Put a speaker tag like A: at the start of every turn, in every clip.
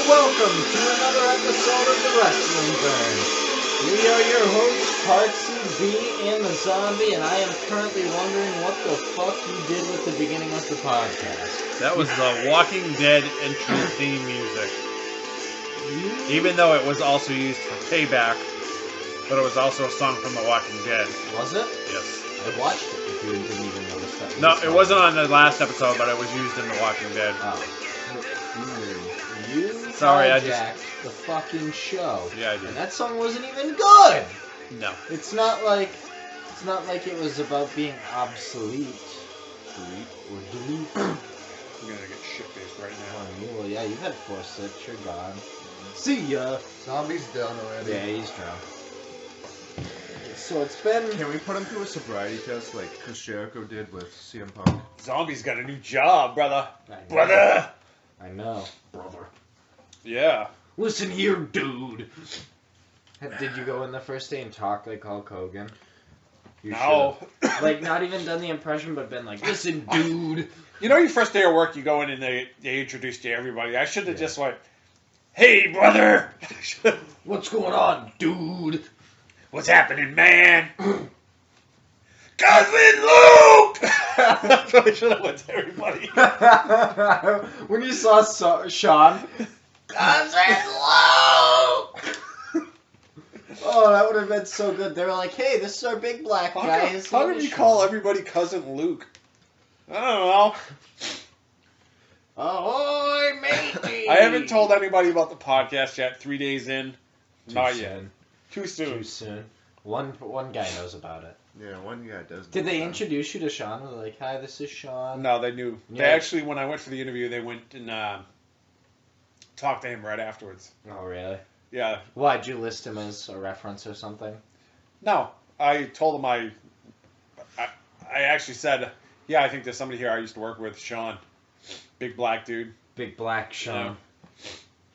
A: welcome to another episode of the Wrestling Burn. We are your hosts, Parksy, B, and the Zombie, and I am currently wondering what the fuck you did with the beginning of the podcast.
B: That was the Walking Dead entry theme music. Even though it was also used for Payback, but it was also a song from The Walking Dead.
A: Was it?
B: Yes.
A: I watched it if you didn't even notice that.
B: No, it wasn't on the last episode, but it was used in The Walking Dead.
A: Oh. You
B: Sorry, I
A: hijacked the fucking show.
B: Yeah, I did.
A: And that song wasn't even good!
B: No.
A: It's not like it was about being obsolete. Delete.
B: I'm gonna get shit-faced right now.
A: Well, yeah, you've had 4 sips, you're gone. See ya!
C: Zombie's done already.
A: Yeah, he's drunk. So it's been...
C: Can we put him through a sobriety test like Chris Jericho did with CM Punk?
B: Zombie's got a new job, brother.
A: I know.
C: Brother.
B: Yeah.
A: Listen here, dude! Did you go in the first day and talk like Hulk Hogan? You
B: No.
A: should've. Like, not even done the impression, but been like, listen, dude!
B: You know your first day of work, you go in and they introduce you to everybody. I should have just went, hey, brother!
A: What's going on, dude?
B: What's happening, man? Cousin Luke! That's what I should have went to everybody.
A: When you saw Sean, Cousin Luke! Oh, that would have been so good. They were like, hey, this is our big black guy.
B: How did you call everybody Cousin Luke? I don't know.
A: Ahoy, matey!
B: I haven't told anybody about the podcast yet. 3 days in. Not yet.
A: Too soon. One guy knows about it.
C: Yeah, one guy does.
A: Did they introduce you to Sean? Were they like, hi, this is Sean?
B: No, they knew.
A: Yeah.
B: They actually, when I went for the interview, they went and talked to him right afterwards.
A: Oh, really?
B: Yeah.
A: Why, did you list him as a reference or something?
B: No, I told him I actually said, yeah, I think there's somebody here I used to work with, Sean. Big black dude.
A: Big black Sean.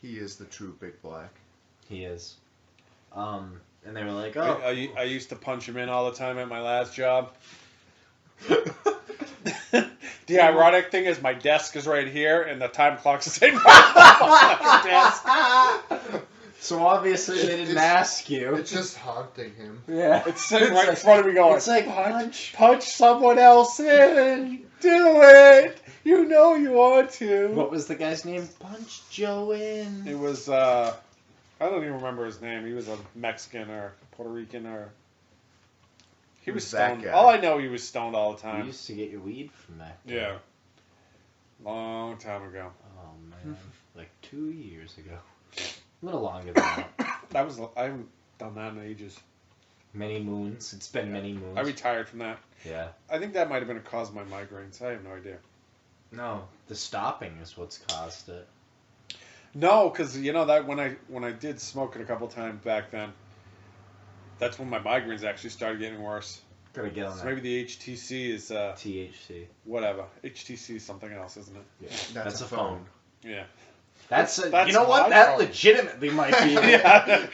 C: He is the true big black.
A: He is. And they were like, oh.
B: I used to punch him in all the time at my last job. The ironic thing is my desk is right here and the time clock's the same desk.
A: So obviously they didn't ask you.
C: It's just haunting him.
A: Yeah.
B: It's sitting right in front of me going,
A: it's like, punch
B: someone else in. Do it. You know you want to.
A: What was the guy's name? Punch Joe in.
B: It was, I don't even remember his name. He was a Mexican or Puerto Rican or... He was stoned. All I know, he was stoned all the time.
A: You used to get your weed from that guy.
B: Yeah. Long time ago.
A: Oh, man. Like 2 years ago. A little longer than that.
B: I haven't done that in ages.
A: Many moons. It's been many moons.
B: I retired from that.
A: Yeah.
B: I think that might have been a cause of my migraines. I have no idea.
A: No, the stopping is what's caused it.
B: No, because you know that when I did smoke it a couple times back then, that's when my migraines actually started getting worse.
A: Gotta get on
B: So
A: that.
B: maybe the HTC is
A: THC.
B: whatever. HTC is something else, isn't it?
A: Yeah.
C: That's a phone.
B: Yeah.
A: That's
B: you
A: know what?
B: my
A: That
B: phone.
A: legitimately might be.
B: Yeah.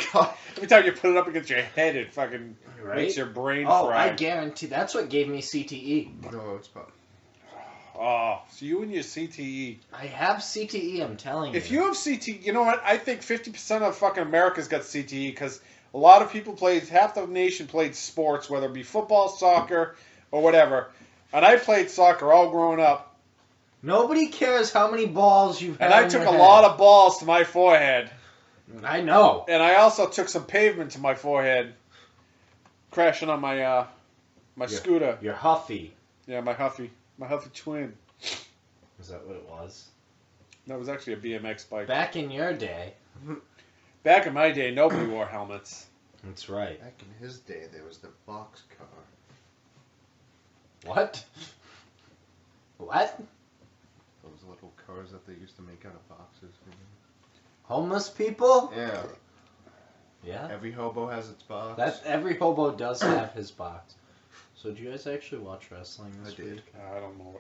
B: Every time you put it up against your head, it fucking
A: Right?
B: makes your brain
A: Oh,
B: fry.
A: I guarantee that's what gave me CTE.
C: No, it's pop.
B: Oh, so you and your CTE.
A: I have CTE, I'm telling you.
B: If you have CTE, you know what? I think 50% of fucking America's got CTE because a lot of people half the nation played sports, whether it be football, soccer, or whatever. And I played soccer all growing up.
A: Nobody cares how many balls you've had.
B: And I took a lot of balls to my forehead.
A: I know.
B: And I also took some pavement to my forehead, crashing on my scooter.
A: You're huffy.
B: Yeah, my Huffy twin.
A: Is that what it was?
B: That was actually a BMX bike.
A: Back in your day.
B: Back in my day, nobody wore helmets.
A: That's right.
C: Back in his day, there was the box car.
A: What? What?
C: Those little cars that they used to make out of boxes.
A: Homeless people?
C: Yeah.
A: Yeah.
C: Every hobo has its box.
A: Every hobo does have his box. So did you guys actually watch wrestling this
C: I did.
A: week?
B: I don't know.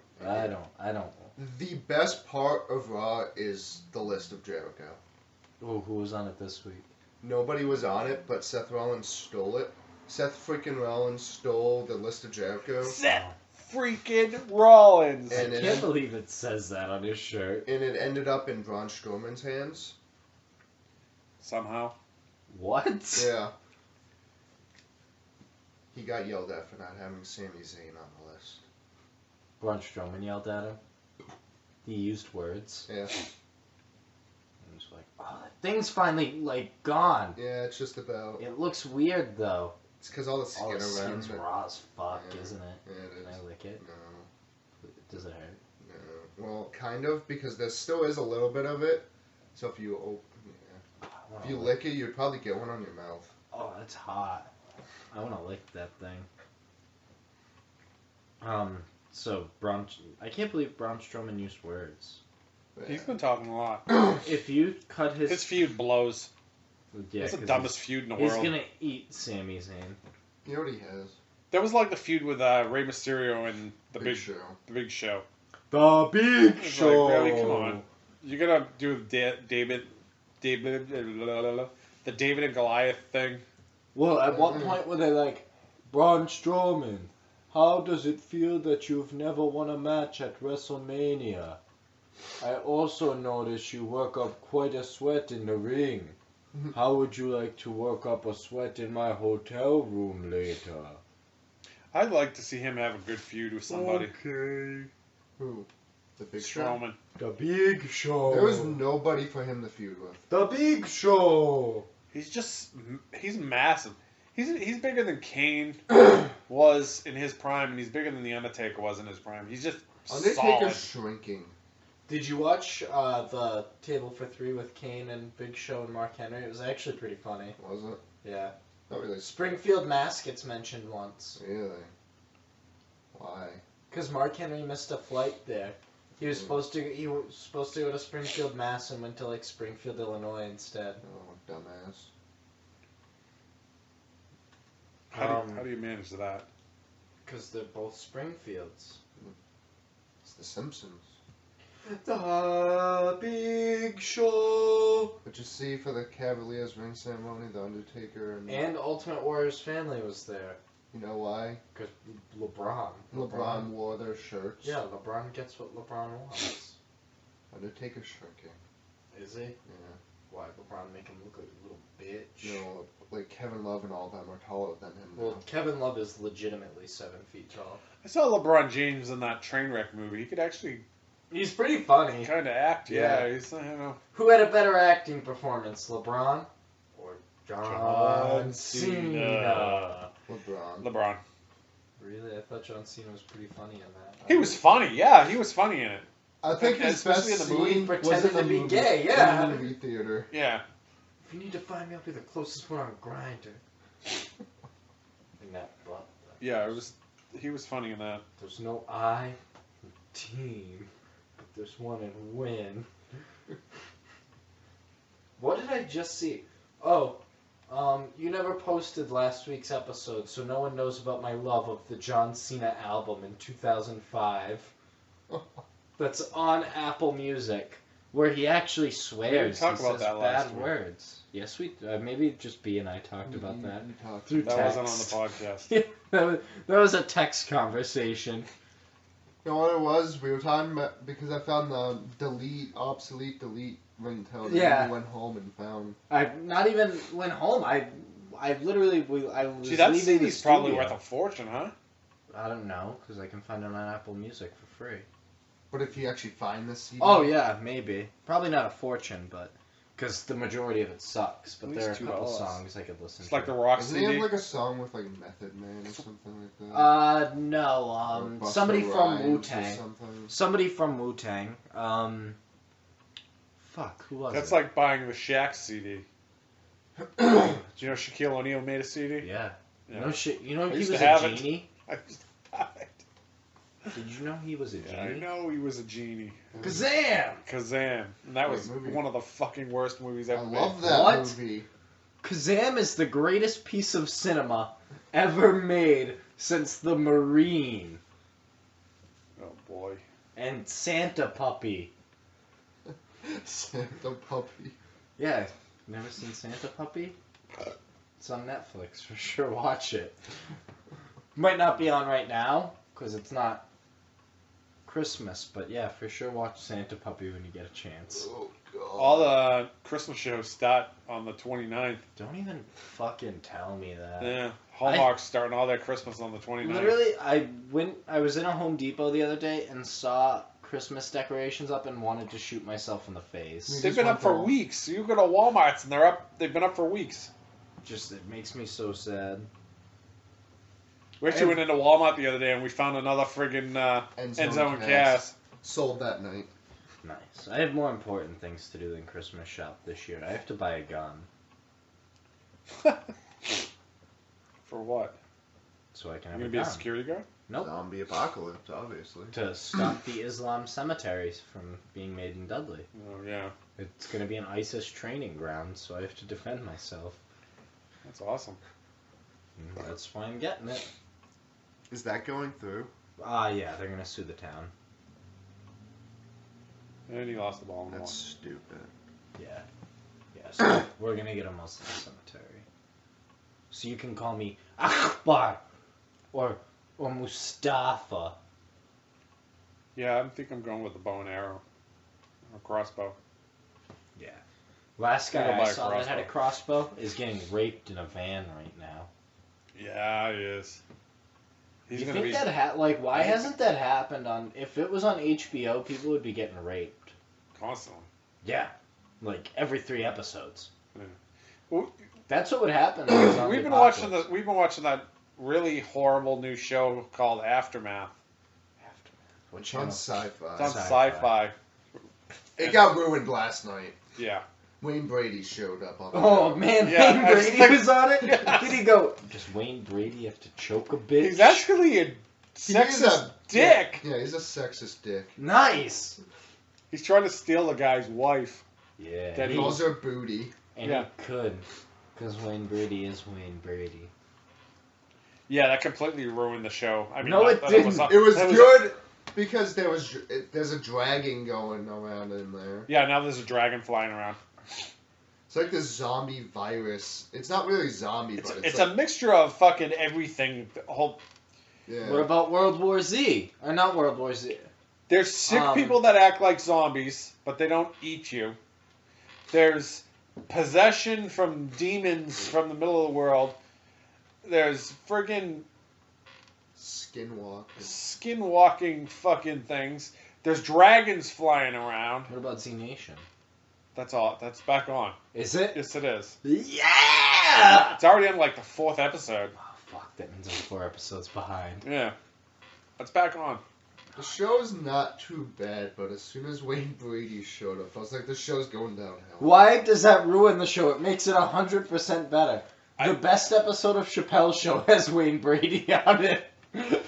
A: I don't.
C: The best part of Raw is the list of Jericho.
A: Ooh, who was on it this week?
C: Nobody was on it, but Seth Rollins stole it. Seth freaking Rollins stole the list of Jericho.
B: Seth freaking Rollins.
C: And
A: I can't believe it says that on his shirt.
C: And it ended up in Braun Strowman's hands.
B: somehow.
A: What?
C: Yeah. He got yelled at for not having Sami Zayn on the list.
A: Braun Strowman yelled at him. He used words.
C: Yeah.
A: And he's like, oh, that thing's finally, like, gone.
C: Yeah, it's just about...
A: It looks weird, though.
C: It's because all the
A: All
C: skin
A: the
C: around
A: skin's
C: it.
A: raw as fuck,
C: Yeah.
A: isn't it?
C: Yeah, it
A: Can
C: is.
A: I lick it?
C: No.
A: Does it hurt?
C: No. Well, kind of, because there still is a little bit of it. So if you open... Yeah.
A: I
C: If
A: wanna
C: you lick it, you'd probably get one on your mouth.
A: Oh, that's hot. I want to lick that thing. So I can't believe Braun Strowman used words.
C: Yeah.
B: He's been talking a lot.
A: If you cut
B: His feud blows.
A: yeah,
B: It's the
A: 'cause
B: dumbest feud in the
A: he's
B: world.
A: gonna eat Sami Zayn.
C: You already has.
B: That was like the feud with Rey Mysterio and the
C: Big Show.
B: The Big Show.
A: The Big
B: It's like, really, come on. You're gonna do the David and Goliath thing.
A: Well, at one point were they like, Braun Strowman, how does it feel that you've never won a match at WrestleMania? I also noticed you work up quite a sweat in the ring. How would you like to work up a sweat in my hotel room later?
B: I'd like to see him have a good feud with somebody.
A: Okay.
C: Who? The Big Show?
B: Strowman.
A: The Big Show.
C: There was nobody for him to feud with.
A: The Big Show.
B: He's massive. He's bigger than Kane was in his prime, and he's bigger than the Undertaker was in his prime. He's just
C: Undertaker's
B: solid.
C: shrinking.
A: Did you watch the Table for Three with Kane and Big Show and Mark Henry? It was actually pretty funny.
C: Was it?
A: Yeah.
C: Not really.
A: Springfield Mass gets mentioned once.
C: Really? Why?
A: Because Mark Henry missed a flight there. He was supposed to go to Springfield, Mass, and went to like Springfield, Illinois instead.
C: Oh, dumbass.
B: How do you manage that?
A: Because they're both Springfields.
C: It's The Simpsons.
A: The Big Show.
C: But you see, for the Cavaliers ring ceremony, the Undertaker
A: And Ultimate Warrior's family was there.
C: you know why?
A: Because LeBron.
C: LeBron wore their shirts.
A: Yeah, LeBron gets what LeBron wants.
C: Undertaker's shrinking.
A: Is he?
C: Yeah.
A: Why? LeBron make him look like a little bitch?
C: You know, like Kevin Love and all them are taller than him now.
A: Well, Kevin Love is legitimately 7 feet tall.
B: I saw LeBron James in that Trainwreck movie. He could actually
A: He's pretty funny.
B: kind of act.
C: Yeah.
B: Yeah, he's
A: Who had a better acting performance, LeBron or John
B: John
A: Cena?
B: LeBron.
A: Really? I thought John Cena was pretty funny in that.
B: He was funny. Yeah, he was funny in it.
C: I think his best
B: Especially in the movie.
C: scene was
A: Pretended
C: in the
A: to be
C: movie.
A: gay, yeah.
C: In the movie theater.
B: Yeah.
A: If you need to find me, I'll be the closest one on Grindr. In that butt.
B: Yeah, he was funny in that.
A: There's no I in team, but there's one in win. What did I just see? Oh, you never posted last week's episode, so no one knows about my love of the John Cena album in 2005. That's on Apple Music, where he actually swears.
B: talked
A: He
B: about
A: says
B: that last
A: bad
B: week.
A: words. Yes, we maybe just B and I talked about that
C: You talked
A: through
B: That
A: text.
B: wasn't on the podcast.
A: Yeah, that was a text conversation.
C: You know what it was? We were talking about, because I found the obsolete delete ringtone.
A: Yeah.
C: And we went home and found.
A: I not even went home. I literally I was
B: See, that
A: leaving the
B: CD's probably
A: studio.
B: worth a fortune, huh?
A: I don't know, because I can find it on Apple Music for free.
C: But if you actually find the CD.
A: Oh yeah, maybe. Probably not a fortune, but because the majority of it sucks. But
B: At
A: there are a
B: least
A: couple
B: $2.
A: songs I could listen
B: It's
A: to.
B: like the Rock
C: Doesn't he have
B: CD.
C: like a song with like Method Man or something like that?
A: No.
C: Or Busta
A: Somebody from
C: Rhymes
A: Wu
C: or
A: Tang.
C: something?
A: Somebody from Wu Tang. Fuck, who was
B: That's
A: it?
B: like buying the Shaq CD. Do you know Shaquille O'Neal made a CD?
A: Yeah.
B: Yeah.
A: No shit. You know
B: I
A: he
B: used
A: was
B: to
A: a
B: have it.
A: genie.
B: I just died.
A: Did you know he was a
B: Yeah, I
A: genie?
B: know he was a genie.
A: Kazam!
B: Kazam. And that was
C: Great movie.
B: one of the fucking worst movies
C: I
B: ever made.
C: love that
A: What?
C: movie.
A: Kazam is the greatest piece of cinema ever made since The Marine
B: Oh boy.
A: and Santa Puppy.
C: Santa Puppy.
A: Yeah, never seen Santa Puppy? It's on Netflix, for sure. Watch it. Might not be on right now because it's not Christmas, but yeah, for sure watch Santa Puppy when you get a chance.
C: Oh god.
B: All the Christmas shows start on the 29th.
A: Don't even fucking tell me that.
B: Yeah, Hallmark's starting all their Christmas on the 29th.
A: Literally, I was in a Home Depot the other day and saw Christmas decorations up and wanted to shoot myself in the face.
B: They've been up for weeks. You go to Walmart's and they've been up for weeks.
A: Just, it makes me so sad.
B: We actually went into Walmart the other day and we found another friggin' end zone cast.
C: Sold that night.
A: Nice. I have more important things to do than Christmas shop this year. I have to buy a gun.
B: For what?
A: So I can
B: You
A: have
B: gonna be a
A: gun.
B: security guard?
A: Nope.
C: Zombie apocalypse, obviously.
A: To stop the Islam cemeteries from being made in Dudley.
B: Oh yeah,
A: It's going to be an ISIS training ground, so I have to defend myself.
B: that's awesome.
A: And that's why I'm getting it.
C: Is that going through?
A: Yeah, they're going to sue the town.
B: And he lost the ball in one.
C: That's stupid.
A: Yeah. Yeah, so we're going to get a Muslim cemetery. So you can call me Akbar or Mustafa.
B: Yeah, I think I'm going with the bow and arrow. Or crossbow.
A: Yeah. Last
B: I'll
A: guy I
B: buy a
A: saw that had a
B: crossbow.
A: crossbow is getting raped in a van right now.
B: Yeah, he is. He's
A: You
B: gonna
A: think
B: be.
A: that why hasn't that happened on? If it was on HBO, people would be getting raped.
B: Constantly.
A: Yeah, like every 3 episodes.
B: Well,
A: That's what would happen. when it was on
B: We've
A: the
B: been
A: apocalypse.
B: We've been watching that really horrible new show called Aftermath.
A: What
C: It's on
A: channel?
C: sci-fi.
B: It's on
A: Sci-fi.
B: Sci-Fi.
C: It got ruined last night.
B: Yeah.
C: Wayne Brady showed up on the
A: Oh
C: show.
A: man,
B: Yeah,
A: Wayne
B: I was
A: Brady
B: like-
A: was on it.
B: Yes.
A: Did he go? Does Wayne Brady have to choke a bitch?
B: He's actually a
C: He is
B: sexist dick.
C: Yeah, he's a sexist dick.
A: Nice.
B: He's trying to steal the guy's wife.
A: Yeah.
B: That
C: He
B: he-
C: calls her booty.
A: And
B: Yeah.
A: he could, because Wayne Brady is Wayne Brady.
B: Yeah, that completely ruined the show. I mean,
A: No,
B: not
A: it
B: that
A: didn't.
C: It was
B: that
C: good because there's a dragon going around in there.
B: Yeah, now there's a dragon flying around.
C: It's like this zombie virus. It's not really zombie,
B: It's,
C: but
B: it's
C: like,
B: a mixture of fucking everything. The whole
C: yeah.
A: What about World War Z? Or not World War Z?
B: There's sick
A: Um,
B: people that act like zombies, but they don't eat you. There's possession from demons from the middle of the world. There's friggin'
C: Skinwalker.
B: skinwalking fucking things. There's dragons flying around.
A: What about Z Nation?
B: That's all. That's back on.
A: Is it?
B: Yes, it is.
A: Yeah!
B: It's already on like the 4th episode.
A: Oh, fuck, that means I'm 4 episodes behind.
B: Yeah. It's back on.
C: The show's not too bad, but as soon as Wayne Brady showed up, I was like, the show's going downhill.
A: Why does that ruin the show? It makes it 100% better.
B: I-
A: The best episode of Chappelle's Show has Wayne Brady on it.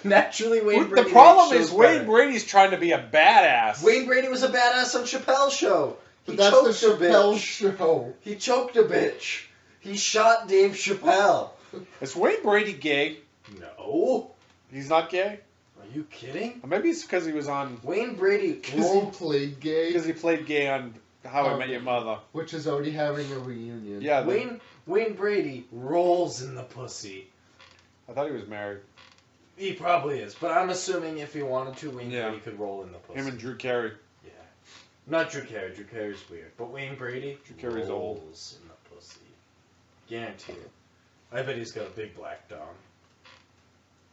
A: Naturally, Wayne
B: The
A: Brady.
B: problem
A: makes
B: is
A: shows
B: Wayne
A: better.
B: Brady's trying to be a badass.
A: Wayne Brady was a badass on Chappelle's Show. He
C: But that's the
A: choked a
C: Chappelle
A: bitch.
C: show.
A: He choked a bitch. He shot Dave Chappelle.
B: Is Wayne Brady gay?
A: No.
B: He's not gay?
A: Are you kidding?
B: Or maybe it's because he was on.
A: Wayne Brady
C: Because he played gay,
B: Because he played gay on How I Met Your Mother.
C: which is already having a reunion.
B: Yeah,
A: Wayne Brady rolls in the pussy.
B: I thought he was married.
A: He probably is, but I'm assuming if he wanted to, Wayne
B: Yeah.
A: Brady could roll in the pussy.
B: Him and Drew Carey.
A: Yeah. Not Drew Carey. Drew Carey's weird. But Wayne Brady
B: Drew Carey's old.
A: rolls in the pussy. Guarantee it. I bet he's got a big black dong.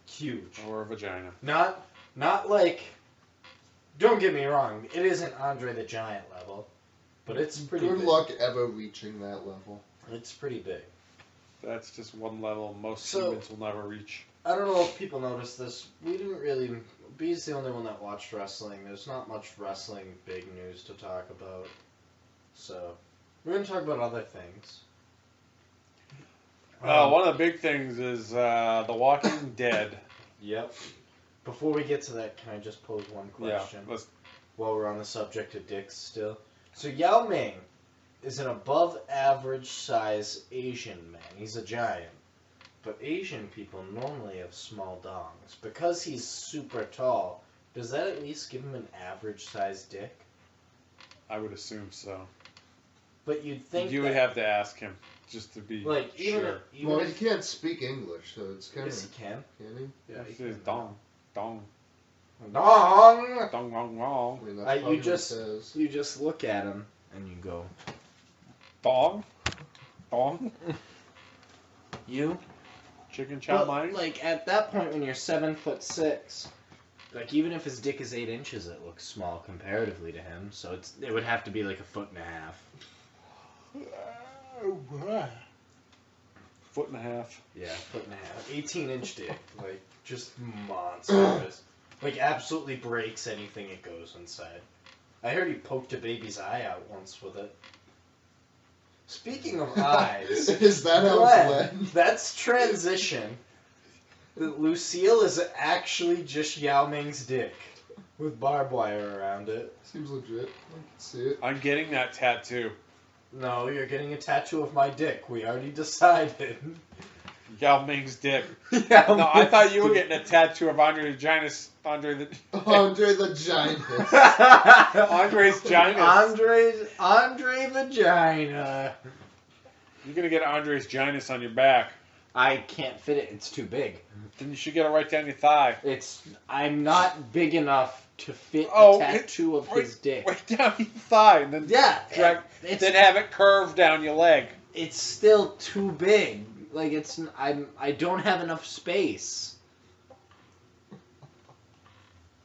A: Huge.
B: Or a vagina.
A: Not like... Don't get me wrong. It isn't Andre the Giant level. But it's pretty
C: Good
A: big.
C: luck ever reaching that level.
A: It's pretty big.
B: That's just one level most
A: So-
B: humans will never reach.
A: I don't know if people noticed this. We didn't really... B's the only one that watched wrestling. There's not much wrestling big news to talk about. So, we're going to talk about other things.
B: One of the big things is The Walking Dead.
A: Yep. Before we get to that, can I just pose one question?
B: Yeah, let's,
A: While we're on the subject of dicks still. So Yao Ming is an above average size Asian man. He's a giant. But Asian people normally have small dongs. Because he's super tall, does that at least give him an average sized dick?
B: I would assume so.
A: But you'd think
B: You would
A: that,
B: have to ask him just to be
A: like, even
B: sure.
A: if, even
C: Well,
A: if
C: he can't speak English, so it's kind
A: yes,
C: of...
A: he can.
C: Can he?
A: Yeah,
B: This
A: he
B: is
A: can.
B: dong. Dong.
A: Dong!
B: Dong, dong, dong.
C: I mean, that's
A: You
C: probably what it
A: just
C: says.
A: you just look at him and you go,
B: Dong? Dong?
A: you?
B: Chicken chow
A: But,
B: mein?
A: like, at that point when you're 7'6", like, even if his dick is 8 inches, it looks small comparatively to him, so it would have to be like 1.5 feet.
B: Foot and a half.
A: Yeah, 1.5 feet. 18-inch dick. Like, just monstrous. Like, absolutely breaks anything it goes inside. I heard he poked a baby's eye out once with it. Speaking of eyes...
C: Is that how
A: Glenn, that's transition. Lucille is actually just Yao Ming's dick. With barbed wire around it.
C: Seems legit. I can see it.
B: I'm getting that tattoo.
A: No, you're getting a tattoo of my dick. We already decided.
B: Yao Ming's dick.
A: Yao
B: No, I
A: Ming's
B: thought you were
A: dick.
B: getting a tattaoo of Andre Giannis. Andre
C: Andre the Giant.
B: Andre's Giannis.
A: Andre Vagina.
B: You're gonna get Andre's Giannis on your back.
A: I can't fit it. It's too big.
B: Then you should get it right down your thigh.
A: I'm not big enough to fit
B: Oh,
A: a tattoo of his dick.
B: Right down your thigh, and then
A: Yeah,
B: then have it curved down your leg.
A: it's still too big. Like I don't have enough space.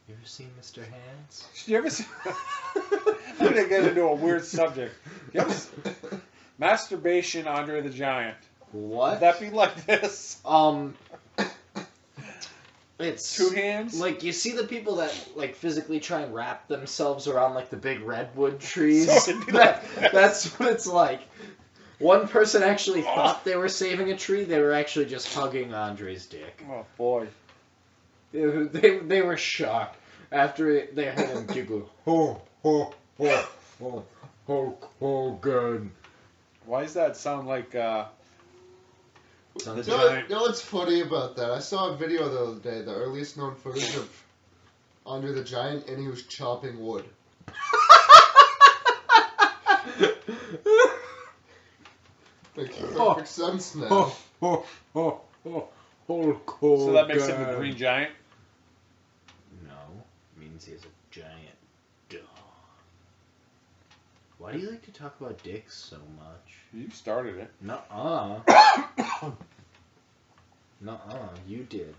A: You ever seen Mr. Hands?
B: You ever see? I'm gonna get into a weird subject. You ever masturbation, Andre the Giant.
A: What?
B: Would that be like this?
A: It's
B: 2 hands.
A: like you see the people that like physically try and wrap themselves around like the big redwood trees.
B: So it'd be like this.
A: That's what it's like. One person actually thought they were saving a tree. They were actually just hugging Andre's dick.
B: Oh boy.
A: They were shocked after they heard him giggle. Oh, good.
B: Why does that sound like?
A: So
C: You
A: this
C: know what's funny about that? I saw a video the other day, the earliest known footage of Andre the Giant, and he was chopping wood. Makes perfect sense now.
B: So that makes him the Green Giant.
A: No, means he has a giant dog. Why do you like to talk about dicks so much?
B: You started it.
A: Nuh-uh. Nuh-uh, you did.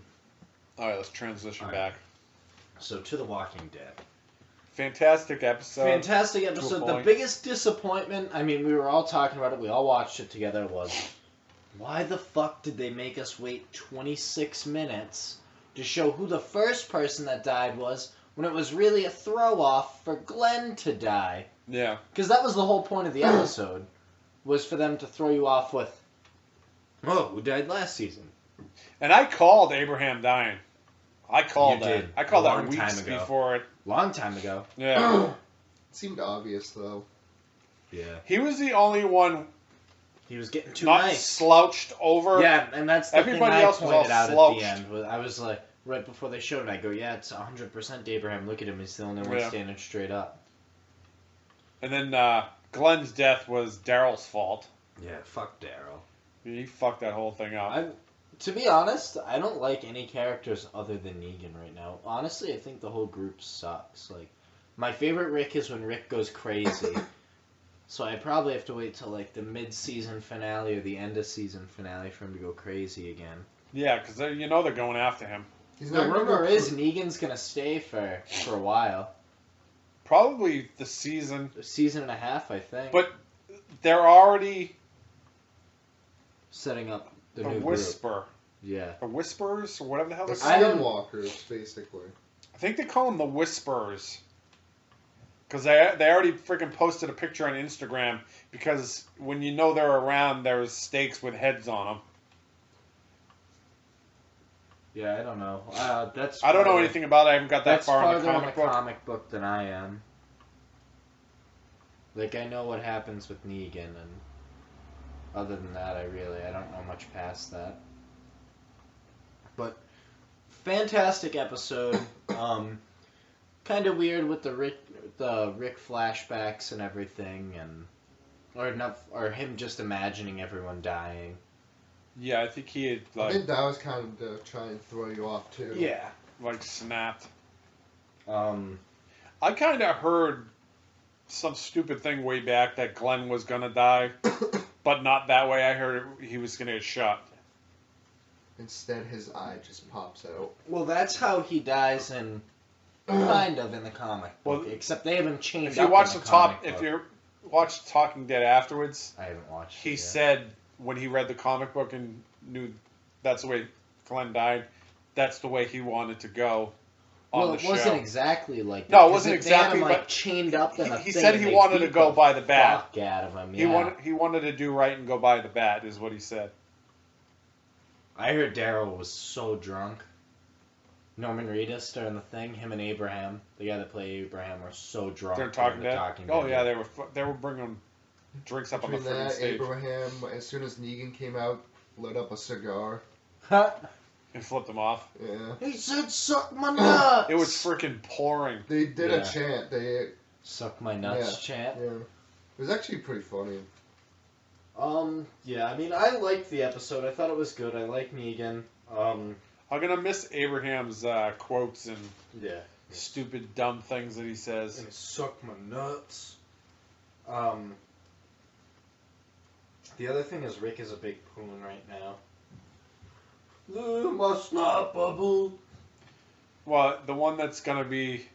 B: All right, let's transition
A: All right.
B: back.
A: So, to The Walking Dead.
B: Fantastic episode.
A: Fantastic episode. The
B: point.
A: biggest disappointment, I mean, we were all talking about it, we all watched it together, was why the fuck did they make us wait 26 minutes to show who the first person that died was when it was really a throw-off for Glenn to die?
B: Yeah.
A: Because that was the whole point of the episode, was for them to throw you off with, oh, who died last season?
B: And I called Abraham dying. I called
A: You
B: that.
A: did.
B: I called
A: A
B: that
A: long
B: weeks
A: time ago.
B: before it.
A: Long time ago.
B: Yeah.
C: It seemed obvious, though.
A: Yeah.
B: He was the only one
A: He was getting too
B: not
A: nice.
B: slouched over.
A: Yeah, and that's the
B: Everybody
A: thing I
B: else was all
A: pointed out
B: slouched.
A: at the end. Was I was like, right before they showed it, I go, yeah, it's 100% Abraham. Look at him. He's the only one
B: Yeah.
A: standing straight up.
B: And then Glenn's death was Daryl's fault.
A: Yeah, fuck Daryl.
B: He fucked that whole thing up.
A: To be honest, I don't like any characters other than Negan right now. Honestly, I think the whole group sucks. Like, my favorite Rick is when Rick goes crazy. So I probably have to wait till like the mid-season finale or the end-of-season finale for him to go crazy again.
B: Yeah, because you know they're going after him.
C: He's
A: The
C: not gonna
A: rumor
C: go
A: is
C: cr-
A: Negan's gonna stay for a while.
B: Probably the season.
A: A season and a half, I think.
B: But they're already
A: Setting up the
B: a
A: new
B: whisper.
A: group. Yeah.
B: The Whisperers, or whatever the hell
C: The
B: they're called.
C: Skinwalkers, basically.
B: I think they call them the Whisperers. Because they already freaking posted a picture on Instagram, because when you know they're around, there's stakes with heads on them.
A: Yeah, I don't know. That's
B: I don't know
A: farther-
B: anything about it. I haven't got that
A: That's
B: far in
A: farther
B: the comic book.
A: comic book than I am. Like, I know what happens with Negan, and other than that, I don't know much past that. But fantastic episode. Kind of weird with the Rick flashbacks and everything, and or him just imagining everyone dying.
B: Yeah, I think he had
C: I think that was kind of to try and throw you off, too.
A: Yeah.
B: like snapped. I kind of heard some stupid thing way back that Glenn was gonna die, but not that way. I heard he was gonna get shot.
C: Instead, his eye just pops out.
A: Well, that's how he dies in kind of in the comic book,
B: Well,
A: except they haven't chained
B: If you
A: up
B: watch
A: in
B: the
A: the
B: top,
A: comic
B: if
A: book.
B: you watch Talking Dead afterwards,
A: I haven't watched.
B: he
A: it yet.
B: said when he read the comic book and knew that's the way Glenn died, that's the way he wanted to go on
A: Well,
B: the
A: it wasn't
B: show.
A: exactly like that.
B: No, it
A: 'cause
B: wasn't
A: if they had
B: exactly,
A: him, like,
B: but
A: chained up in a
B: he
A: thing
B: said
A: and
B: he
A: they
B: wanted to
A: beat
B: go
A: the
B: by the bat.
A: fuck out of him.
B: He
A: Yeah.
B: wanted to do right and go by the bat, is what he said.
A: I heard Daryl was so drunk. Norman Reedus during the thing, him and Abraham, the guy that played Abraham, were so drunk.
B: They're
A: during
B: Talking
A: the
B: Dead.
A: Talking
B: Oh
A: Dead.
B: yeah, they were bringing drinks up on the
C: Between
B: freaking
C: that,
B: stage
C: Abraham, as soon as Negan came out, lit up a cigar.
B: and flipped them off.
C: Yeah.
A: He said, "Suck my nuts."
B: It was freaking pouring.
C: They did
A: Yeah.
C: a chant.
A: "Suck my nuts" chant.
C: Yeah. It was actually pretty funny.
A: Yeah, I mean, I liked the episode. I thought it was good. I like Negan.
B: I'm gonna miss Abraham's quotes and
A: Yeah.
B: stupid, dumb things that he says.
A: And suck my nuts. The other thing is Rick is a big poon right now. You must not bubble.
B: Well, the one that's gonna be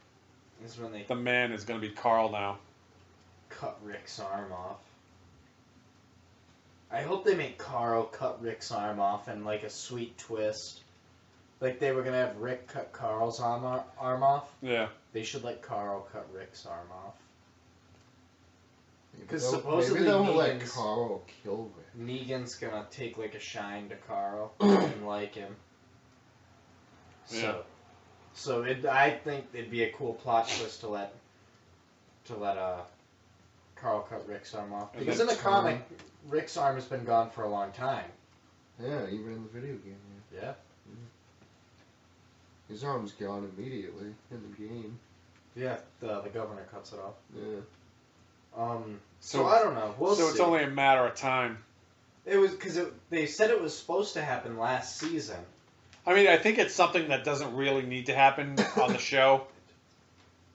A: This is when they
B: the man is gonna be Carl now.
A: cut Rick's arm off. I hope they make Carl cut Rick's arm off in like a sweet twist. Like they were gonna have Rick cut Carl's arm off.
B: Yeah.
A: They should let Carl cut Rick's arm off.
C: Maybe
A: 'Cause
C: they'll-
A: supposedly
C: maybe they'll let
A: Negan's-
C: Carl kill Rick.
A: Negan's gonna take like a shine to Carl and like him.
B: Yeah.
A: So I think it'd be a cool plot twist to let Carl cut Rick's arm off,
B: And
A: because
B: then
A: in the comic, Rick's arm has been gone for a long time.
C: Yeah, even in the video game.
A: Yeah.
C: His arm's gone immediately in the game.
A: Yeah. The governor cuts it off.
C: Yeah.
A: So I don't know. We'll see.
B: It's only a matter of time.
A: It was because they said it was supposed to happen last season.
B: I mean, I think it's something that doesn't really need to happen on the show.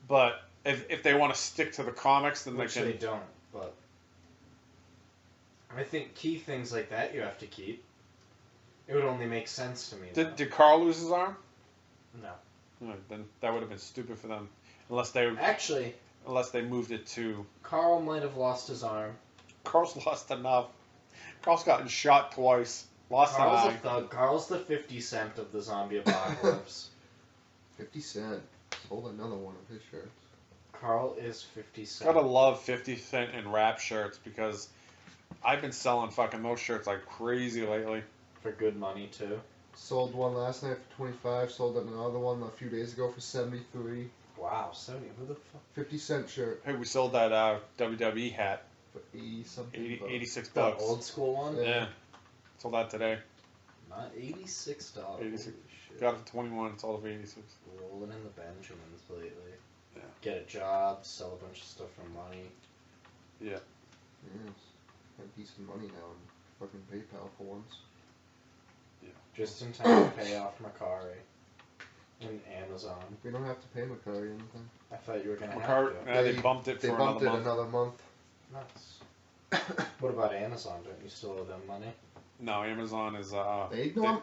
B: But if they want to stick to the comics, then
A: Which
B: they can.
A: they don't, but I think key things like that you have to keep. It would only make sense to me.
B: Did Carl lose his arm?
A: No.
B: No, then that would have been stupid for them, unless they
A: Actually,
B: moved it to.
A: Carl might have lost his arm.
B: Carl's lost enough. Carl's gotten shot twice. Lost an
A: Carl's a
B: eye.
A: thug. Carl's the 50 Cent of the zombie apocalypse.
C: 50 Cent sold another one of his shirts.
A: Carl is 50 Cent.
B: Gotta love 50 Cent and rap shirts because I've been selling fucking those shirts like crazy lately.
A: For good money, too.
C: Sold one last night for 25. Sold another one a few days ago for 73.
A: Wow, 70. Who the fuck?
C: 50 Cent shirt
B: Hey, we sold that WWE hat.
C: for 80 something.
B: 86
A: The
B: bucks.
A: old school one?
B: Yeah. Sold that today.
A: Not $86.
B: 86.
A: Holy shit.
B: Got it for 21. Sold it for 86.
A: Rolling in the Benjamins lately.
B: Yeah.
A: Get a job, sell a bunch of stuff for money.
C: Yes. Got decent money now in fucking PayPal for once.
A: Just in time to pay off Macari and Amazon.
C: We don't have to pay Macari anything.
A: I thought you were gonna
B: Macari,
A: have to.
B: yeah, they bumped it
C: They
B: for
C: bumped
B: another
C: it
B: month.
C: another month.
A: Nuts. What about Amazon? Don't you still owe them money?
B: No, Amazon is.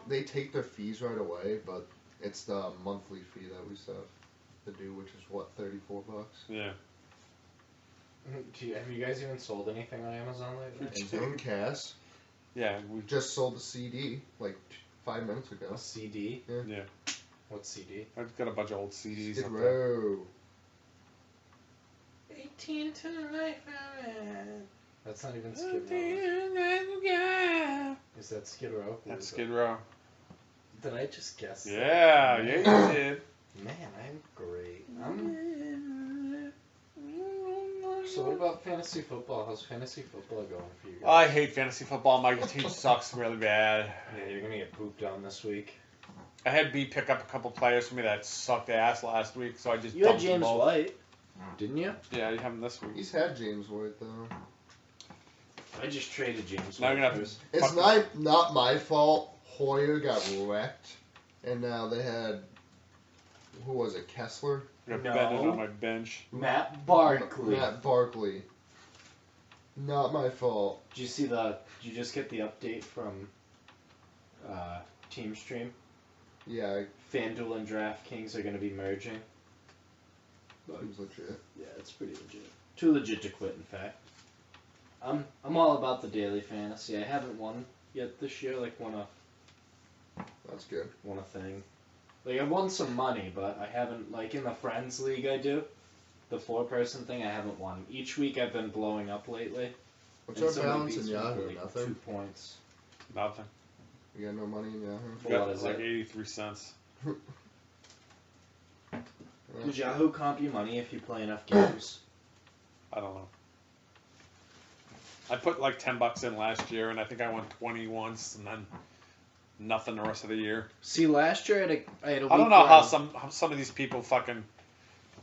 C: They take their fees right away, but it's the monthly fee that we still have to do, which is what, $34?
B: Yeah.
A: Have you guys even sold anything on Amazon lately?
C: And Cass
B: Yeah, we
C: just sold a CD like 5 minutes ago.
A: A CD?
B: Yeah.
A: What CD?
B: I've got a bunch of old CDs
C: Skid
B: up there.
C: Row.
A: 18 to the life of it. That's not even Skid Row. Is that Skid Row? Who
B: That's
A: is
B: Skid
A: it?
B: Row.
A: Did I just guess that?
B: Yeah, you did.
A: Man, I'm great. So what about fantasy football? How's fantasy football going for you guys?
B: I hate fantasy football. My team sucks really bad.
A: Yeah, you're gonna get pooped on this week.
B: I had B pick up a couple players for me that sucked ass last week, so I just
A: You had
B: dumped them
A: James
B: both.
A: White, didn't you?
B: Yeah, I have him this week.
C: He's had James White though.
A: I just traded James
B: Now
A: White.
B: you're gonna have to.
C: It's not my fault. Hoyer got wrecked, and now they had who was it? Kessler?
B: Got
A: No.
B: Bennett on my bench.
A: Matt Barkley.
C: Matt Barkley. Not my fault.
A: Did you just get the update from Team Stream?
C: Yeah,
A: FanDuel and DraftKings are going to be merging.
C: seems legit.
A: Yeah, it's pretty legit. Too legit to quit, in fact. I'm all about the daily fantasy. I haven't won yet this year, like won
C: That's good.
A: a thing. Like I won some money, but I haven't, like in the Friends League I do, the 4-person thing, I haven't won. Each week I've been blowing up lately.
C: What's
A: and
C: our
A: somebody
C: balance
A: beats
C: in
A: me for,
C: Yahoo?
A: like,
C: Nothing?
A: 2 points.
B: Nothing.
C: You got no money in Yahoo?
A: For what
B: Got
A: is
B: like
A: it?
B: 83 cents.
A: Does Yahoo comp you money if you play enough games?
B: I don't know. I put like $10 in last year, and I think I won 20 once, and then nothing the rest of the year.
A: See, last year I had a week
B: I don't know
A: where
B: how some of these people fucking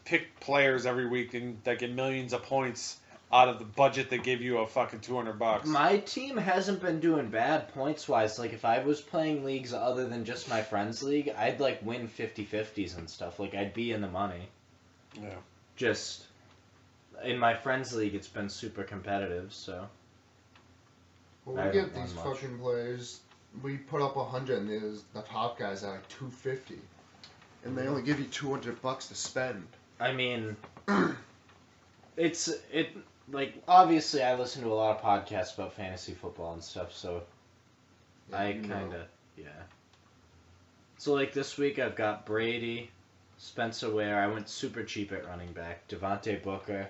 B: pick players every week and that get millions of points out of the budget that gave you a fucking $200.
A: My team hasn't been doing bad points-wise. Like, if I was playing leagues other than just my friends league, I'd, like, win 50-50s and stuff. Like, I'd be in the money.
B: Yeah.
A: Just, in my friends league, it's been super competitive, so.
C: Well,
A: I
C: we get
A: haven't
C: these
A: won much.
C: fucking players. We put up 100, and the top guys are like 250, and they only give you $200 to spend.
A: I mean, like, obviously I listen to a lot of podcasts about fantasy football and stuff, so
C: Yeah,
A: I
C: you know.
A: kind of, yeah. So, like, this week I've got Brady, Spencer Ware. I went super cheap at running back. Devontae Booker,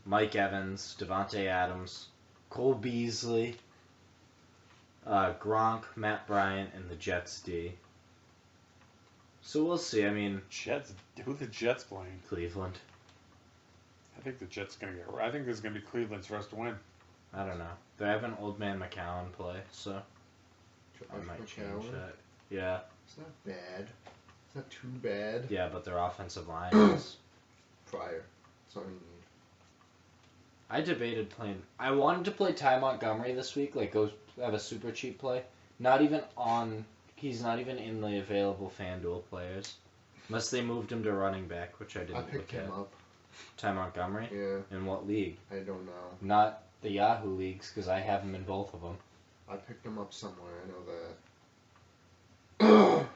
A: Mike Evans, Devontae Adams, Cole Beasley, Gronk, Matt Bryant, and the Jets D. So we'll see. I mean,
B: Jets. Who the Jets playing?
A: Cleveland.
B: I think the Jets gonna get. I think this is gonna be Cleveland's first win.
A: I don't know. They have an old man McCown play, so I
C: Josh
A: might change
C: McCown.
A: that. Yeah.
C: It's not bad. It's not too bad.
A: Yeah, but their offensive line is.
C: Prior. That's all you need.
A: I debated playing. I wanted to play Ty Montgomery this week, like go have a super cheap play. Not even on. He's not even in the available FanDuel players, unless they moved him to running back, which I didn't
C: I
A: look
C: picked
A: at.
C: him up.
A: Ty Montgomery.
C: Yeah,
A: In what league?
C: I don't know.
A: Not the Yahoo leagues, because I have him in both of them.
C: I picked him up somewhere. I know that.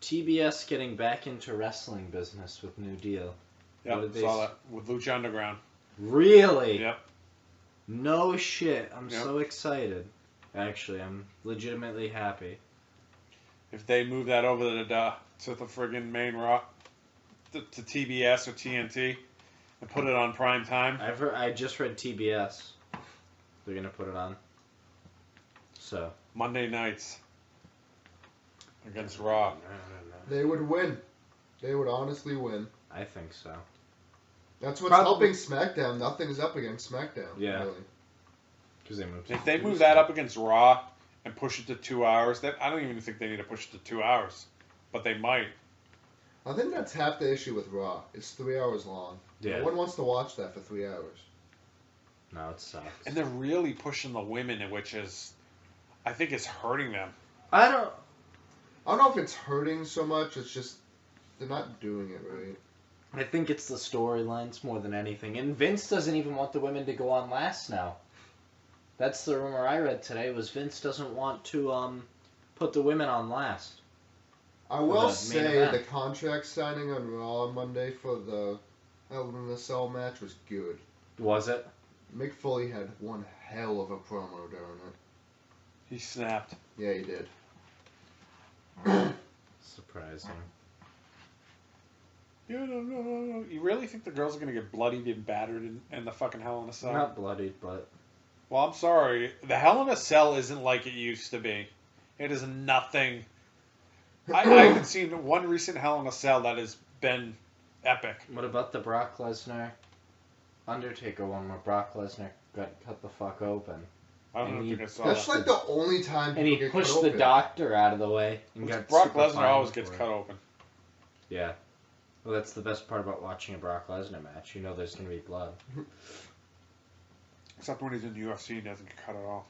A: TBS getting back into wrestling business with new deal. What
B: Yep,
A: did they
B: saw that with Lucha Underground.
A: Really?
B: Yep.
A: No shit. I'm
B: Yep.
A: so excited. Actually, I'm legitimately happy.
B: If they move that over to the friggin' main rock, to TBS or TNT, and put it on prime time.
A: I just read TBS. They're gonna put it on. So.
B: Monday nights against Raw.
A: I don't know.
C: They would win. They would honestly win.
A: I think so.
C: That's what's
A: Probably-
C: helping SmackDown. Nothing's up against SmackDown.
A: Yeah.
C: Really.
A: Because they moved.
B: If they move that up against Raw and push it to 2 hours, that I don't even think they need to push it to 2 hours, but they might.
C: I think that's half the issue with Raw. It's 3 hours long.
A: Yeah.
C: No one wants to watch that for 3 hours.
A: No, it sucks.
B: And they're really pushing the women, which is, I think, it's hurting them.
A: I don't.
C: I don't know if it's hurting so much. It's just they're not doing it right.
A: I think it's the storylines more than anything. And Vince doesn't even want the women to go on last now. That's the rumor I read today, was Vince doesn't want to put the women on last.
C: I
A: For
C: will
A: the main
C: say
A: event.
C: the contract signing on Raw on Monday for the Hell in a Cell match was good.
A: Was it?
C: Mick Foley had one hell of a promo during it.
B: He snapped.
C: Yeah, he did.
A: Surprising.
B: You really think the girls are going to get bloodied and battered in the fucking Hell in a Cell?
A: Not bloodied, but
B: Well, I'm sorry. The Hell in a Cell isn't like it used to be. It is nothing. I haven't seen one recent Hell in a Cell that has been epic.
A: what about the Brock Lesnar Undertaker one where Brock Lesnar got cut the fuck open?
B: I don't
A: And
B: think I saw
C: That's
B: that.
C: like the only time
A: And he
C: people get
A: pushed
C: cut
A: the
C: open.
A: doctor out of the way and got
B: Brock
A: super
B: Lesnar
A: fined
B: always
A: for
B: gets
A: it.
B: cut open.
A: Yeah. Well, that's the best part about watching a Brock Lesnar match. You know there's going to be blood.
B: Except when he's in the UFC, he doesn't get cut at all.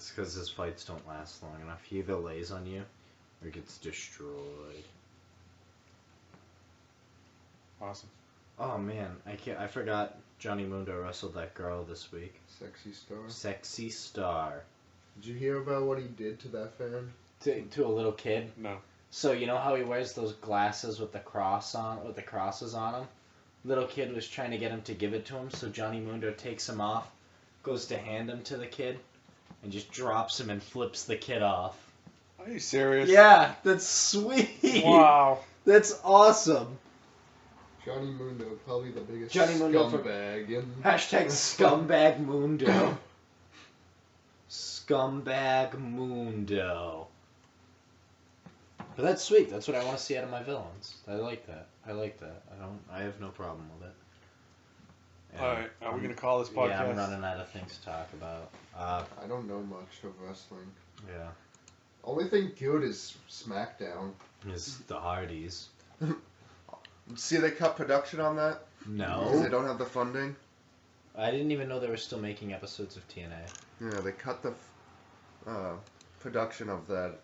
A: It's because his fights don't last long enough. He either lays on you or gets destroyed.
B: Awesome.
A: Oh man, I forgot Johnny Mundo wrestled that girl this week.
C: Sexy Star.
A: Sexy Star.
C: Did you hear about what he did to that fan?
A: To a little kid.
B: No.
A: So you know how he wears those glasses with the crosses on them? Little kid was trying to get him to give it to him, so Johnny Mundo takes him off, goes to hand him to the kid, and just drops him and flips the kid off.
B: Are you serious?
A: Yeah, that's sweet.
B: Wow.
A: That's awesome.
C: Johnny Mundo, probably the biggest
A: Johnny Mundo for-
C: scumbag in...
A: Hashtag scumbag Mundo. Scumbag Mundo. But that's sweet. That's what I want to see out of my villains. I like that. I have no problem with it. And
B: All right. Are we going to call this podcast?
A: Yeah, I'm running out of things to talk about.
C: I don't know much of wrestling.
A: Yeah.
C: Only thing good is SmackDown.
A: Is the Hardys.
C: See, they cut production on that? Because they
A: No.
C: don't have the funding.
A: I didn't even know they were still making episodes of TNA.
C: Yeah, they cut the production of that.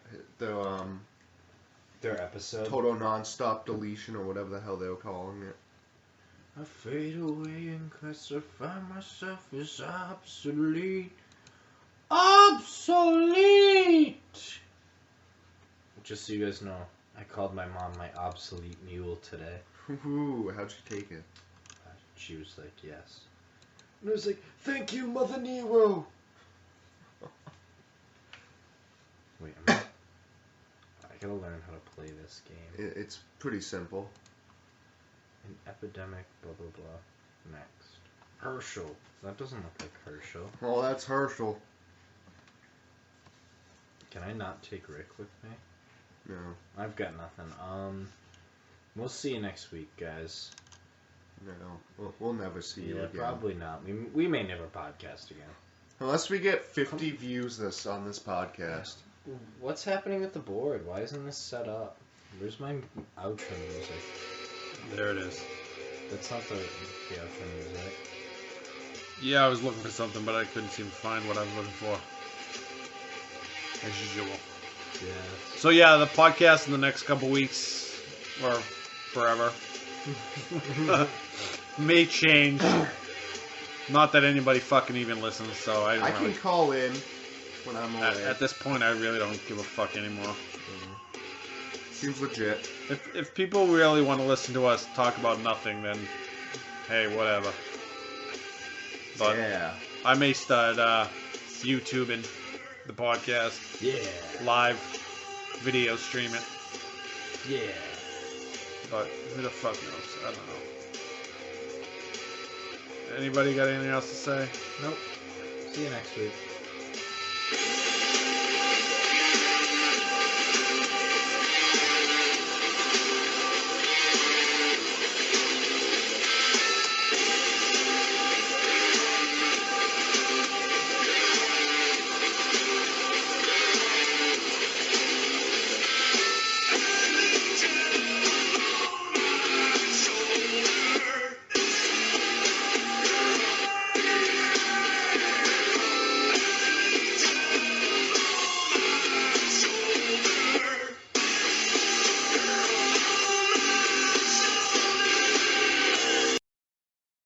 A: Their episode.
C: Total non-stop deletion or whatever the hell they were calling it.
A: I fade away and classify myself as obsolete. Obsolete! Just so you guys know, I called my mom my obsolete mule today.
C: Ooh, how'd you take it?
A: She was like, yes. And I was like, thank you, Mother Nero! Wait, I gotta learn how to play this game.
C: It's pretty simple.
A: An epidemic, blah blah blah. Next. Herschel. That doesn't look like Herschel.
C: Oh, that's Herschel.
A: Can I not take Rick with me?
C: No.
A: I've got nothing. We'll see you next week, guys.
C: No. We'll never see you again.
A: Probably not. We may never podcast again.
C: Unless we get 50 views on this podcast.
A: What's happening with the board? Why isn't this set up? Where's my outro music?
B: There it is.
A: That's not the outro music.
B: Yeah, I was looking for something, but I couldn't seem to find what I was looking for. As usual.
A: Yeah.
B: So yeah, the podcast in the next couple weeks, or forever, may change. Not that anybody fucking even listens, so I
C: I can call in when I'm away.
B: at this point, I really don't give a fuck anymore.
C: Seems legit.
B: If people really want to listen to us talk about nothing, then hey, whatever. But
C: Yeah.
B: I may start YouTubing the podcast,
A: Yeah.
B: live video stream it.
A: Yeah.
B: But who the fuck knows? I don't know. Anybody got anything else to say?
A: Nope. See you next week.